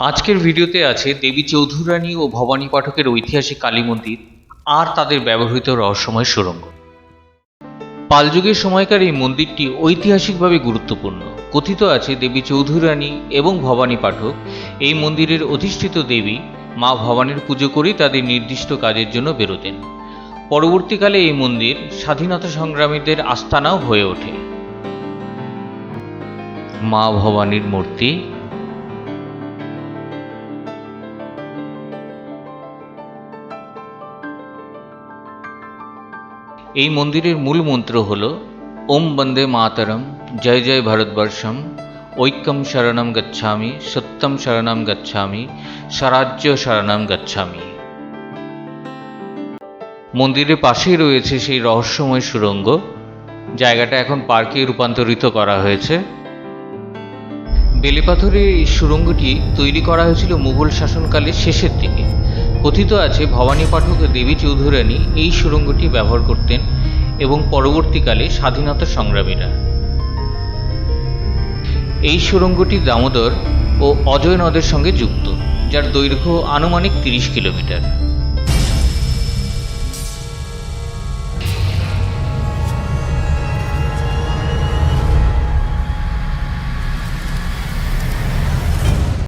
আজকের ভিডিওতে আছে দেবী চৌধুরানী ও ভবানী পাঠকের ঐতিহাসিক কালী মন্দির আর তাদের ব্যবহৃত রহস্যময় সুড়ঙ্গ। পালযুগের সময়কার এই মন্দিরটি ঐতিহাসিকভাবে গুরুত্বপূর্ণ। কথিত আছে দেবী চৌধুরানী এবং ভবানী পাঠক এই মন্দিরের অধিষ্ঠিত দেবী মা ভবানীর পুজো করেই তাদের নির্দিষ্ট কাজের জন্য বেরোতেন। পরবর্তীকালে এই মন্দির স্বাধীনতা সংগ্রামীদের আস্তানাও হয়ে ওঠে। মা ভবানীর মূর্তি। এই মন্দিরের মূল মন্ত্র হল ওম বন্দে মাতরম, জয় জয় ভারতবর্ষম, ঐক্যম শরণম গচ্ছামি, সত্যম শরণম গচ্ছামি, স্বরাজ্য শরণম গচ্ছামি। মন্দিরের পাশেই রয়েছে সেই রহস্যময় সুড়ঙ্গ। জায়গাটা এখন পার্কে রূপান্তরিত করা হয়েছে। বেলেপাথরের এই সুড়ঙ্গটি তৈরি করা হয়েছিল মুঘল শাসনকালের শেষের দিকে। কথিত আছে ভবানী পাঠক ও দেবী চৌধুরানী এই সুড়ঙ্গটি ব্যবহার করতেন এবং পরবর্তীকালে স্বাধীনতা সংগ্রামীরা। এই সুড়ঙ্গটি দামোদর ও অজয় নদের সঙ্গে যুক্ত, যার দৈর্ঘ্য আনুমানিক 30 কিলোমিটার।